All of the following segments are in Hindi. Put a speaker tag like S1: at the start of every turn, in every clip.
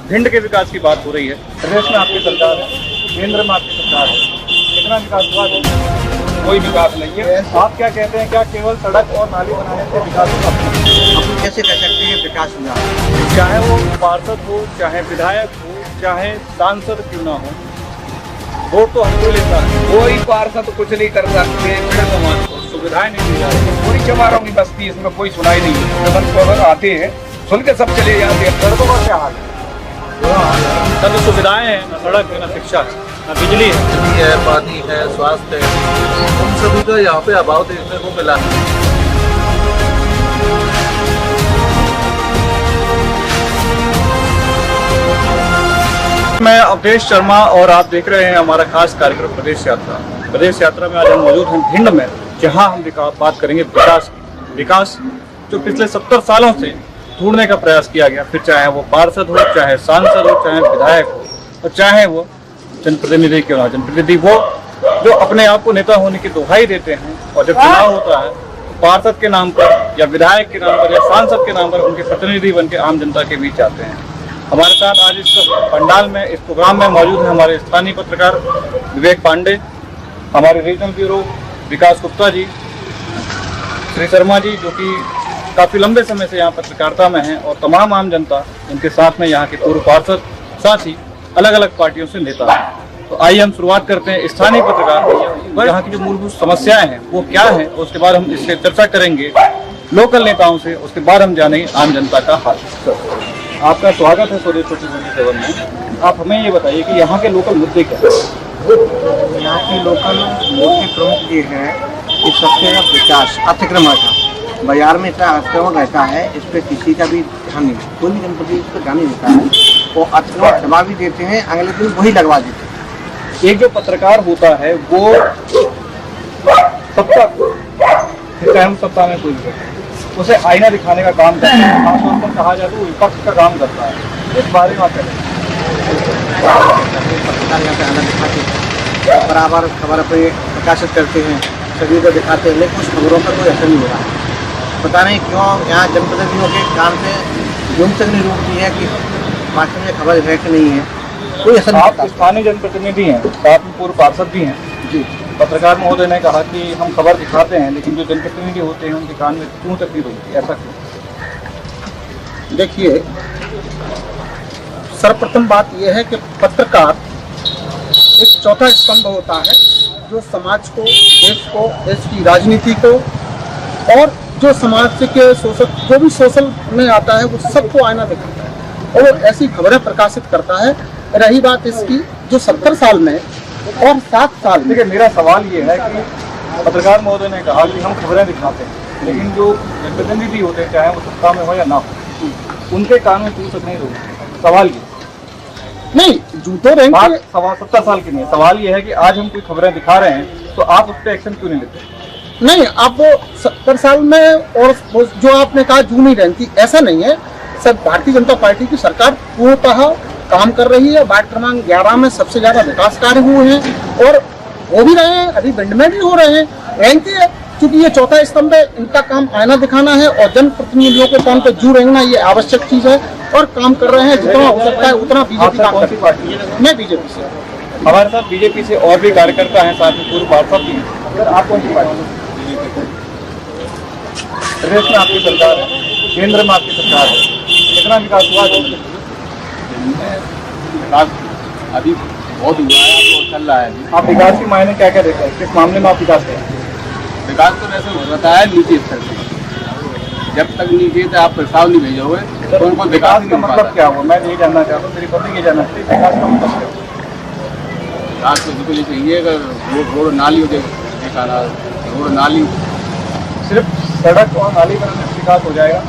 S1: भिंड के विकास की बात हो रही है। प्रदेश में आपकी सरकार है, केंद्र में आपकी सरकार है, कितना विकास हुआ है? कोई विकास नहीं है। आप क्या कहते हैं, क्या केवल सड़क और नाली बनाने से विकास होगा?
S2: हम कैसे कह सकते हैं विकास हुआ?
S1: चाहे वो पार्षद हो, चाहे विधायक हो, चाहे सांसद क्यों ना हो, वोट तो हमको लेता है।
S3: कोई पार्षद कुछ नहीं कर सकते,
S1: सुविधाएं नहीं दी जा रही।
S3: पूरी चमारों की बस्ती, इसमें कोई सुनाई नहीं। आते हैं सुन के सब चले जाते हैं।
S1: सड़कों का क्या हाल है? ना तो सुविधाएं हैं, ना सड़क है, ना शिक्षा है, ना बिजली है,
S4: पानी है, स्वास्थ्य है, उन सभी का यहाँ पे अभाव देखने को मिला है।
S1: मैं अवधेश शर्मा और आप देख रहे हैं हमारा खास कार्यक्रम प्रदेश यात्रा। प्रदेश यात्रा में आज हम मौजूद हैं भिंड में, जहां हम बात करेंगे विकास की। विकास जो पिछले 70 सालों से ढूंढने का प्रयास किया गया, फिर चाहे वो पार्षद हो, चाहे सांसद हो, चाहे विधायक हो, और चाहे वो जनप्रतिनिधि क्यों ना। जनप्रतिनिधि वो जो अपने आप को नेता होने की दुहाई देते हैं, और जब चुनाव होता है तो पार्षद के नाम पर या विधायक के नाम पर या सांसद के नाम पर उनके प्रतिनिधि बन के आम जनता के बीच आते हैं। हमारे साथ आज इस पंडाल में, इस प्रोग्राम में मौजूद है हमारे स्थानीय पत्रकार विवेक पांडे, हमारे रीजनल ब्यूरो विकास गुप्ता जी, श्री शर्मा जी जो कि काफ़ी लंबे समय से यहाँ पत्रकारिता में हैं, और तमाम आम जनता उनके साथ में यहाँ के पूर्व पार्षद, साथ ही अलग अलग पार्टियों से नेता हैं। तो आइए हम शुरुआत करते हैं स्थानीय पत्रकार, यहाँ की जो मूलभूत समस्याएं हैं वो क्या है, उसके बाद हम इससे चर्चा करेंगे लोकल नेताओं से, उसके बाद हम जानेंगे आम जनता का हाल। आपका स्वागत है स्वदेश 47 में। आप हमें ये बताइए कि यहाँ के लोकल मुद्दे क्या हैं?
S2: यहाँ की लोकल मुख्य प्रमुख ये है कि सबसे ज़्यादा विकास अतिक्रमण का, बाजार में इतना अतिक्रमण रहता है, इस पर किसी का भी ध्यान नहीं, कोई भी जनप्रतिनिधि इस पर ध्यान नहीं देता है। वो अतिक्रमण दबा भी देते हैं, अगले दिन वही लगवा देते हैं।
S1: एक जो पत्रकार होता है वो सत्ता को, चाहे हम सत्ता में कोई भी, उसे आईना दिखाने का काम करता है। आमतौर पर कहा जाए तो विपक्ष का काम करता है। इस बारे में आप करें।
S2: पत्रकार यहाँ पे आईना दिखाते हैं, बराबर खबर पे प्रकाशित करते हैं, सभी को दिखाते हैं, लेकिन उस खबरों का कोई असर नहीं हो रहा है। पता नहीं क्यों यहाँ जनप्रतिनिधियों के काम से यूं तक नहीं रोकती है कि वास्तव में खबर है कि नहीं है, कोई असर नहीं।
S1: आप स्थानीय जनप्रतिनिधि हैं, साथ में पूर्व पार्षद भी हैं जी। पत्रकार महोदय ने कहा कि हम खबर दिखाते हैं, लेकिन जो जनप्रतिनिधि होते हैं उनके कान में क्यों तक नहीं रोकती, ऐसा क्यों?
S5: देखिए, सर्वप्रथम बात यह है कि पत्रकार एक चौथा स्तंभ होता है जो समाज को, देश को, देश की राजनीति को और जो समाज के जो भी सोशल में आता है वो सबको आईना दिखाता है और ऐसी खबरें प्रकाशित करता है। रही बात इसकी जो 70 साल में और 7 साल में,
S1: देखिए मेरा सवाल ये है कि पत्रकार महोदय ने कहा कि हम खबरें दिखाते हैं, लेकिन जो जनप्रतिनिधि होते हैं, चाहे वो सत्ता में हो या ना हो, उनके कान में क्यों तक नहीं रोकते? सवाल ये
S5: नहीं, जूतों रहेंगे।
S1: सवाल 70 साल की नहीं है, सवाल ये है कि आज हम कोई खबरें दिखा रहे हैं तो आप उस पर एक्शन क्यों नहीं लेते?
S5: नहीं, आप वो 70 साल में और वो जो आपने कहा जू नहीं रहती, ऐसा नहीं है। सब भारतीय जनता पार्टी की सरकार पूर्णतः काम कर रही है। वार्ड क्रमांक 11 में सबसे ज्यादा विकास कार्य हुए हैं और हो भी रहे हैं, अभी भिंड में भी हो रहे हैं। रहती है क्योंकि ये चौथा स्तंभ है, इनका काम आईना दिखाना है और जनप्रतिनिधियों के काम पे जू रहना ये आवश्यक चीज है और काम कर रहे हैं जितना हो सकता है उतना। बीजेपी का
S1: कौन सी पार्टी है?
S5: मैं बीजेपी से।
S1: हमारे साथ बीजेपी से और भी कार्यकर्ता हैं, साथ में पूर्व पार्षद भी हैं। सर आप कौन सी पार्टी? प्रदेश में आपकी सरकार है, केंद्र में आपकी सरकार है, कितना विकास हुआ है?
S4: विकास अभी बहुत हुआ है, वो चल रहा है।
S1: आप विकास के मायने क्या क्या देखते हैं, किस मामले में आप विकास करें?
S4: विकास तो वैसे हो रहा है नीचे स्तर से, जब तक नीचे से आप प्रस्ताव नहीं भेजोगे तो उनको
S1: विकास का मतलब क्या हुआ? मैं ये जानना चाहता हूँ, मेरी पत्नी ये जानना चाहती है विकास का मतलब क्या हुआ?
S4: विकास तो बिल्कुल चाहिए, रोड नाली देखा रहा, रोड नाली,
S1: सिर्फ सड़क और नाली बनाने से विकास हो जाएगा?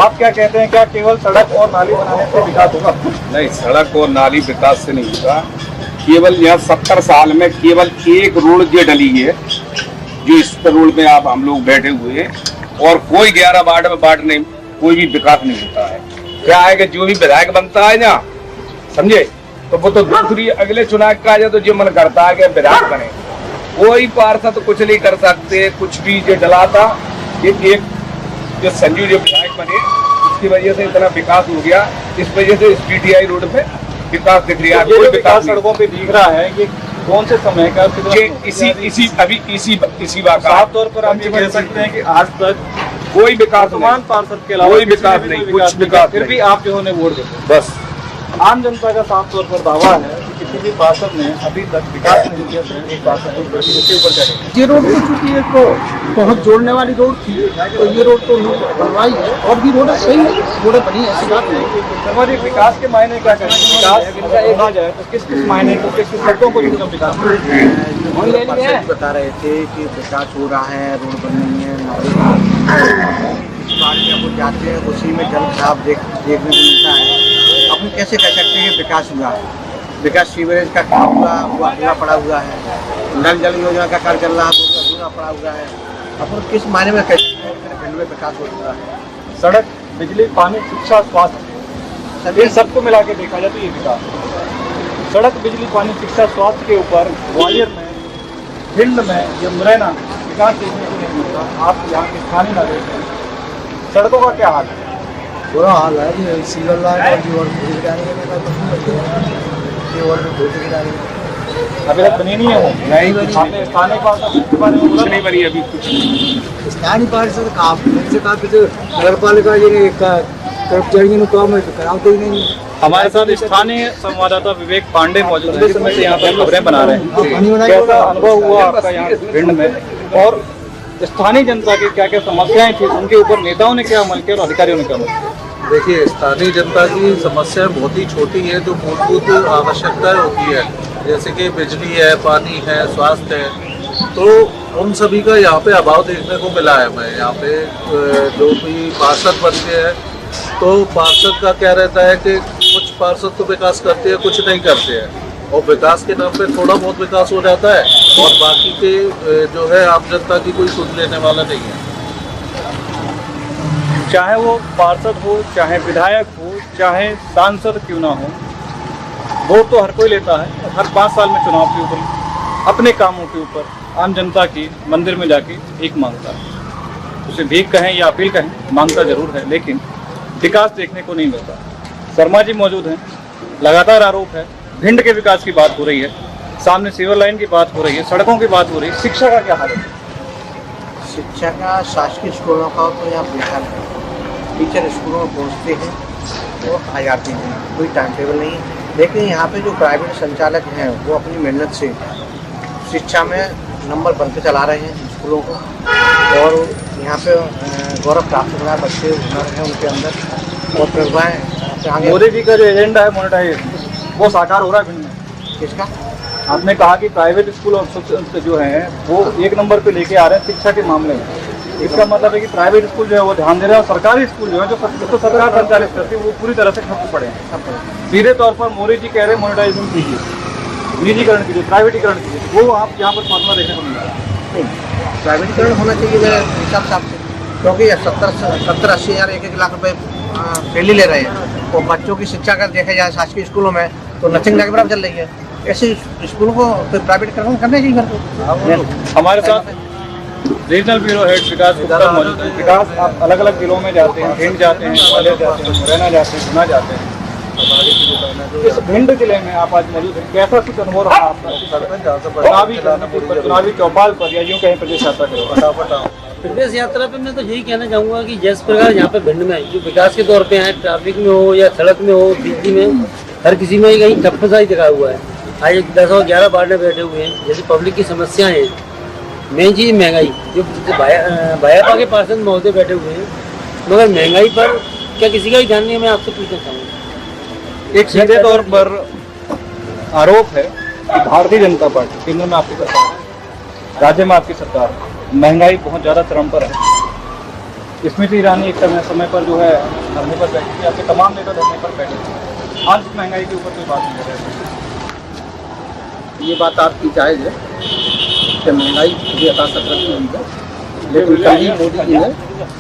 S1: आप क्या कहते हैं, क्या केवल सड़क और नाली बनाने से विकास होगा?
S3: नहीं, सड़क और नाली विकास से नहीं होगा। केवल यहाँ 70 साल में केवल एक रोड ये डली है, जो इस रोड में आप हम लोग बैठे हुए हैं, और कोई 11 वार्ड में वार्ड नहीं, कोई भी विकास नहीं होता है। क्या है कि जो भी विधायक बनता है ना, समझे, तो वो तो दूसरी अगले चुनाव का है तो जो मन करता है कि विधायक बने। कोई पार्षद तो कुछ नहीं कर सकते, कुछ भी जो डलाता। ये एक जो संजू जो विधायक बने जिसकी वजह से इतना विकास हो गया, इस वजह से इस PTI रोड पे विकास दिख रहा है।
S1: ये
S3: कोई
S1: जो
S3: विकास
S1: विकास
S3: नहीं।
S1: सड़कों पे दिख रहा है, ये कौन से समय का कितना
S3: ये
S1: हो?
S3: इसी बात का
S1: साफ तौर पर आप ये कह सकते हैं कि आज तक
S3: कोई विकास
S1: वर्तमान
S3: नहीं,
S1: पार्षद के अलावा
S3: कोई
S1: किसी ने
S3: विकास
S1: भी
S3: नहीं,
S1: कोई
S3: कुछ
S1: नहीं
S3: विकास
S1: किया। फिर
S3: नहीं।
S1: भी आप जो है वोट देते
S3: बस
S1: हैं। आम जनता का साफ तौर पर दावा है कि किसी भी पार्षद ने अभी तक विकास नहीं किया, सिर्फ एक पार्षद है, जो कि इसके ऊपर चढ़े।
S5: ये रोड तो चूंकि एक बहुत जोड़ने वाली रोड थी, तो ये रोड तो बनवाई है और भी रोड सही रोडें बनी है, ऐसी बात नहीं।
S1: शर्मा जी, विकास के मायने क्या करें? विकास अगर होना जाए तो किस किस मायने को, किस किस सड़कों को जिनका विकास
S2: पार्षद बता रहे थे कि विकास हो रहा है, रोड बन रही है, नाले पानी जब वो जाते हैं उसी में जल खराब देखने को मिलता है। अपन कैसे कह सकते हैं कि विकास हुआ है? विकास सीवरेज का काम हुआ, वो अधूरा पड़ा हुआ है। नल जल योजना का कार्य चल रहा है, वो अधूरा पड़ा हुआ है। अपन किस मायने में कह सकते हैं कि खंड में विकास हो रहा है?
S1: सड़क, बिजली, पानी, शिक्षा, स्वास्थ्य, इन सबको मिला के देखा जाए तो ये विकास है। सड़क, बिजली, पानी, शिक्षा, स्वास्थ्य के ऊपर ग्वालियर में, भिंड में या मुरैना विकास देखने को नहीं मिलता। आप यहाँ के स्थानीय नागरिक हैं, सड़कों का क्या हाल है?
S2: बुरा हाल है जी, सीवर लाइन और जो
S1: अभी तक बनी नहीं है वो।
S2: नहीं बनी।
S1: आपने स्थानीय पार्षद के बारे में बोला
S3: कुछ नहीं बनी अभी कुछ।
S2: स्थानीय पार्षद काम से कहा कि नगर पालिका ये कर्मचारियों ने काम है तो कराते ही नहीं।
S1: हमारे साथ स्थानीय संवाददाता विवेक पांडे मौजूद हैं, समय से यहाँ पर खबरें बना रहे हैं। कैसा अनुभव हुआ आपका यहाँ भिंड में, और स्थानीय जनता की क्या क्या समस्याएं थी, उनके ऊपर नेताओं ने क्या अमल किया और अधिकारियों ने क्या अमल किया?
S6: देखिए, स्थानीय जनता की समस्याएं बहुत ही छोटी है, जो मूलभूत आवश्यकताएं होती है, जैसे कि बिजली है, पानी है, स्वास्थ्य है, तो उन सभी का यहाँ पे अभाव देखने को मिला है। मैं यहाँ पे जो भी पार्षद बनते हैं, तो पार्षद का क्या रहता है कि कुछ पार्षद तो विकास करते हैं, कुछ नहीं करते हैं, और विकास के नाम पे थोड़ा बहुत विकास हो जाता है और बाकी के जो है आम जनता की कोई सुन लेने वाला नहीं है।
S1: चाहे वो पार्षद हो, चाहे विधायक हो, चाहे सांसद क्यों ना हो, वोट तो हर कोई लेता है। और हर 5 साल में चुनाव के ऊपर, अपने कामों के ऊपर आम जनता की मंदिर में जाके भीख मांगता है। उसे भीख कहें या अपील कहें, मांगता जरूर है, लेकिन विकास देखने को नहीं मिलता। शर्मा जी मौजूद हैं, लगातार आरोप है, भिंड के विकास की बात हो रही है, सामने सीवर लाइन की बात हो रही है, सड़कों की बात हो रही है, शिक्षा का क्या हाल है?
S2: शिक्षा का शासकीय स्कूलों का तो यहाँ बेकार है। टीचर स्कूलों में पहुँचते हैं तो आ जाते हैं, कोई टाइम टेबल नहीं है। लेकिन यहाँ पे जो प्राइवेट संचालक हैं वो अपनी मेहनत से शिक्षा में नंबर बनते चला रहे हैं स्कूलों को, और यहाँ पे गौरव प्राप्त हो रहा है, बच्चे हुनर हैं उनके अंदर और प्रतिभाएं आगे।
S1: मोदी जी का जो एजेंडा है मोनेटाइजेशन, वो साकार हो रहा है भिंड में।
S2: किसका?
S1: आपने कहा कि प्राइवेट स्कूल और जो हैं वो 1 नंबर पे लेके आ रहे हैं शिक्षा के मामले में। इसका मतलब है कि प्राइवेट स्कूल जो है वो ध्यान दे रहा है, और सरकारी स्कूल जो है जो सरकार संचालित करती है वो पूरी तरह से ठप पड़े हैं। सीधे तौर पर मोदी जी कह रहे हैं मोनेटाइजेशन कीजिए, निजीकरण कीजिए, प्राइवेटीकरण कीजिए, वो आप यहाँ पर फॉर्मूला देखने को मिल रहा है।
S2: नहीं, प्राइवेटीकरण होना चाहिए मेरे हिसाब से, क्योंकि 70-80 हज़ार 1-1 लाख रुपए डेली ले रहे हैं, और बच्चों की शिक्षा अगर देखा जाए शासकीय स्कूलों में तो नथिंग के बराबर चल रही है। ऐसे स्कूलों को प्राइवेटीकरण करना चाहिए घर।
S1: हमारे साथ रीजनल ब्यूरो हेड विकास गुप्ता मौजूद है। विकास, आप अलग अलग जिलों में जाते हैं, भिंड जाते हैं, ग्वालियर जाते हैं, मुरैना जाते हैं, गुना जाते हैं। इस भिंड जिले में आप आज मौजूद हैं, कैसा कुछ अनुभव रहा आपका? चुनावी चौपाल पर, या यूँ कहीं प्रदेश यात्रा करो।
S7: प्रदेश यात्रा पे मैं तो यही कहना चाहूँगा कि जिस प्रकार यहाँ पे भिंड में जो विकास के तौर पे है, ट्रैफिक में हो या सड़क में हो, बिजली में हो, हर किसी में कहीं ठप्प सा ही दिखा हुआ है। आज 10 और 11 वार्ड में बैठे हुए हैं, जैसे पब्लिक की समस्याएं हैं, मेन चीज़ महंगाई, जो भाजपा के पार्षद महोदय बैठे हुए हैं, मगर महंगाई पर क्या किसी का ही ध्यान नहीं है। मैं आपसे पूछना चाहूँगा,
S1: एक सीधे तौर पर आरोप है कि भारतीय जनता पार्टी, केंद्र में आपकी सरकार है, राज्य में आपकी सरकार है, महंगाई बहुत ज़्यादा चरम पर है। स्मृति ईरानी एक समय पर जो है धरने पर बैठी थी, आपके तमाम नेता धरने पर बैठे थे। आज महंगाई के ऊपर कोई बात नहीं कर रहे।
S5: ये बात आपकी जायज़ है कि महंगाई भी यथासंख्यक हुई है, लेकिन कल ही मोदी जी ने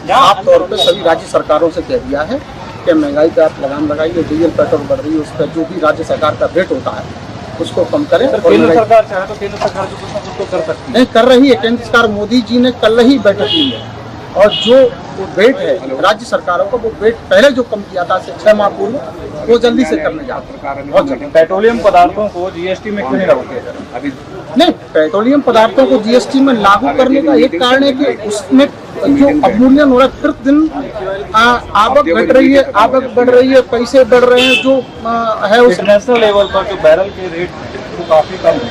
S5: साफ तौर पर सभी राज्य सरकारों से कह दिया है कि महंगाई पर आप लगाम लगाइए, डीजल पेट्रोल बढ़ रही है, उस पर जो भी राज्य सरकार का रेट होता है उसको कम करें। और
S1: केंद्र सरकार चाहे तो केंद्र सरकार जो कुछ ना कुछ तो कर सकती है।
S5: नहीं कर रही है, केंद्र सरकार मोदी जी ने कल ही बैठक ली है, और जो वो वेट है राज्य सरकारों का, वो वेट पहले जो कम किया था 6 माह पूर्व, वो जल्दी से करने जा रहे हैं। बहुत जल्दी।
S1: पेट्रोलियम पदार्थों को जीएसटी में क्यों नहीं लागू किया जा रहा?
S3: अभी
S5: नहीं, पेट्रोलियम पदार्थों को जीएसटी में लागू करने का एक कारण है कि उसमें जो अवमूल्यन हो रहा है, प्रतिदिन आवक घट रही है, आवक बढ़ रही है, पैसे बढ़ रहे हैं, जो है उस
S1: इंटरनेशनल लेवल पर जो बैरल के रेट वो काफ़ी कम है।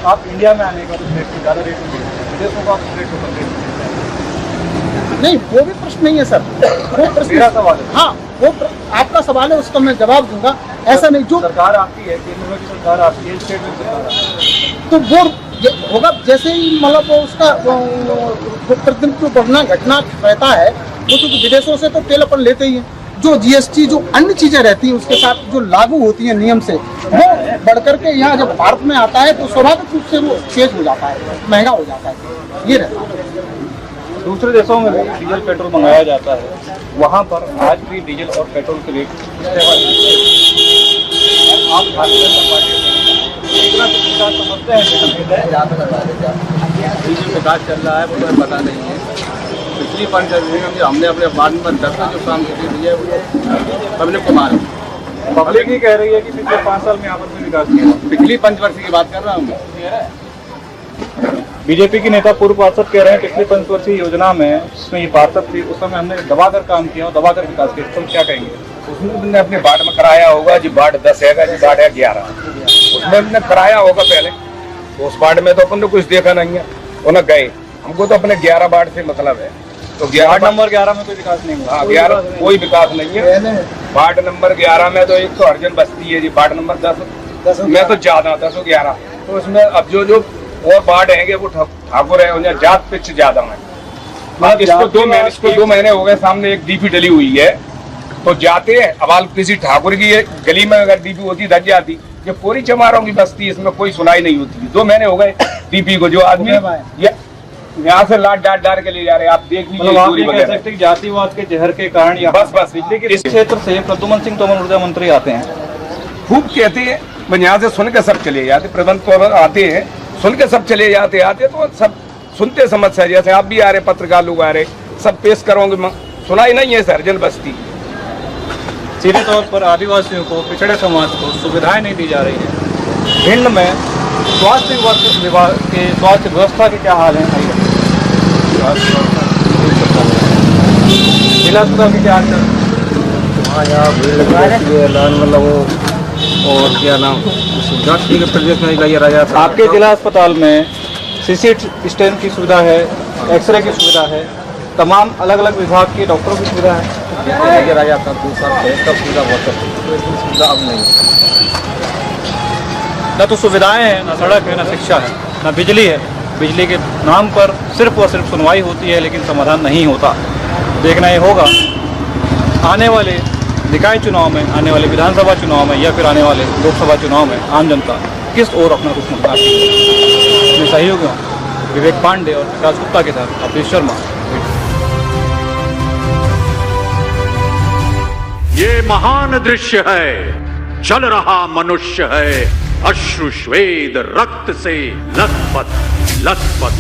S1: आप इंडिया में आने का तो रेट ज़्यादा रेट में विदेशों का आप रेट को कम रेट
S5: नहीं, वो भी प्रश्न नहीं है सर, वो प्रश्न
S1: मेरा सवाल है।
S5: हाँ, वो आपका सवाल है, उसका मैं जवाब दूंगा। ऐसा नहीं, जो
S1: सरकार आपकी है, केंद्र में की सरकार आपकी है, स्टेट में सरकार आपकी है।
S5: तो वो होगा जैसे ही मतलब वो उसका वो प्रतिदिन जो बढ़ना घटना रहता है, वो तो विदेशों से तो तेल अपन लेते ही हैं, जो जीएसटी जो अन्य चीजें रहती हैं उसके साथ जो लागू होती हैं नियम से, वो बढ़ करके यहाँ जब भारत में आता है तो स्वाभाविक रूप से वो तेज हो जाता है, महंगा हो जाता है, ये रहता है।
S1: दूसरे देशों में भी डीजल पेट्रोल मंगाया जाता है, वहाँ पर आज भी डीजल और पेट्रोल के रेट आप भारतीय जनता पार्टी इतना समझते हैं
S4: डीजल विकास चल रहा है वो तो पता नहीं है। पिछली पंच हमने अपने वार्ड में 10 जो काम किए है वो पब्लिक को मारे।
S1: पब्लिक ही कह रही है कि पिछले 5 साल में यहाँ पर भी विकास किया।
S4: पिछली पंचवर्षीय की बात कर रहा हूँ मैं।
S1: बीजेपी के नेता पूर्व पार्षद कह रहे हैं पिछली पंचवर्षीय योजना में जिसमें ये पार्षद थी उस समय हमने दबाकर काम किया और दबाकर विकास किया, तुम क्या कहेंगे?
S3: उसमें हमने अपने वार्ड में कराया होगा, जी वार्ड 10 है, जी वार्ड है 11, उसमें हमने कराया होगा पहले। तो उस वार्ड में तो अपन ने कुछ देखा नहीं है, उन्हें गए, हमको तो अपने 11 वार्ड से मतलब है। तो
S1: वार्ड नंबर 11 में कोई विकास नहीं हुआ।
S3: हाँ, 11 कोई विकास नहीं है। वार्ड नंबर 11 में तो एक तो हरिजन बस्ती है जी, वार्ड नंबर 10 में तो ज्यादा 10-11, तो उसमें अब जो और वार्ड है वो ठाकुर है, उन्हें जात पिच ज्यादा है। इसको 2 महीने हो गए, सामने एक डीपी डली हुई है, तो जाते हैं अब किसी ठाकुर की गली में अगर डीपी होती धज जाती, ये पूरी चमारों की बस्ती, इसमें कोई सुनाई नहीं होती। 2 महीने हो गए डीपी को, जो आदमी यहाँ से लाट डाट के ले जा रहे हैं, आप देख लीजिए।
S1: जातिवाद के जहर के कारण
S3: बस
S1: इस क्षेत्र से प्रद्युमन सिंह तोमर ऊर्जा मंत्री आते हैं,
S3: खूब कहते हैं, मैं यहाँ से सुन के सब चले जाते, प्रबंध तो आते हैं, सुन के सब चले जाते, आते तो सब सुनते समझ से, जैसे आप भी आ रहे, पत्रकार लोग आ रहे, सब पेश करोगे, सुनाई नहीं है सर्जन बस्ती।
S1: सीधे तौर पर आदिवासियों को, पिछड़े समाज को सुविधाएं नहीं दी जा रही है। भिंड में स्वास्थ्य विभाग के स्वास्थ्य व्यवस्था के क्या हाल है? जिला अस्पताल के क्या हाल है?
S2: और क्या नाम जाति के प्रदेश में लगाया जा रहा
S1: आपके जिला अस्पताल में सीसी स्कैन की सुविधा है, एक्सरे की सुविधा है, तमाम अलग अलग विभाग के डॉक्टरों की सुविधा है।
S2: राजा था 2 साल पहले, तब सुविधा बहुत है, सुविधा अब नहीं।
S1: न तो सुविधाएं हैं, न सड़क है, न शिक्षा है, न बिजली है। बिजली के नाम पर सिर्फ और सिर्फ सुनवाई होती है, लेकिन समाधान नहीं होता। देखना ये होगा आने वाले निकाय चुनाव में, आने वाले विधानसभा चुनाव में या फिर आने वाले लोकसभा चुनाव में आम जनता किस ओर अपना रुख मोड़ता है। अपने सहयोगियों विवेक पांडे और विकास गुप्ता के साथ अवधेश शर्मा।
S8: ये महान दृश्य है, चल रहा मनुष्य है, अश्रु श्वेद रक्त से लथपथ लथपथ।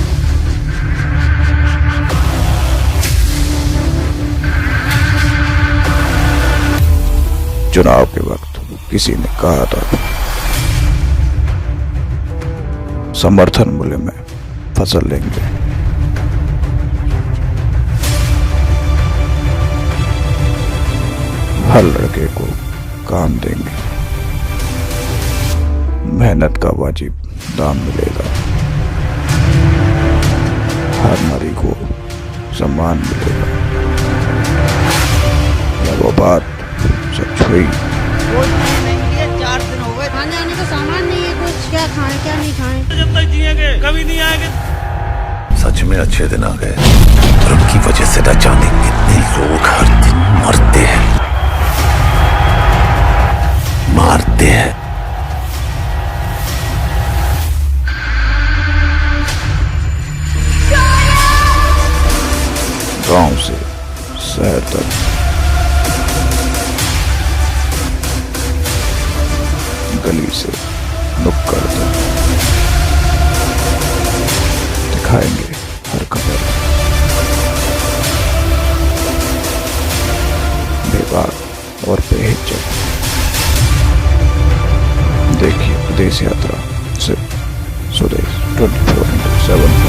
S9: चुनाव के वक्त किसी ने कहा था समर्थन मूल्य में फसल लेंगे। हर लड़के को काम देंगे, मेहनत का वाजिब दाम मिलेगा, हर नारी को सम्मान मिलेगा। वो बात सच हुई।
S10: 4 दिन हो गए, खाने आने का सामान नहीं है, कुछ क्या खाएं क्या नहीं खाएं।
S8: जब तक जिएंगे कभी नहीं आएंगे।
S11: सच में अच्छे दिन आ गए और उनकी वजह से न जाने कितने लोग हर दिन मरते हैं, मारते हैं।
S9: गांव से शहर तक, गली से नुक्कड़ तक दिखाएंगे हर खबर। और बेहिचक। देखिए विदेश यात्रा सिर्फ स्वदेश 24/7।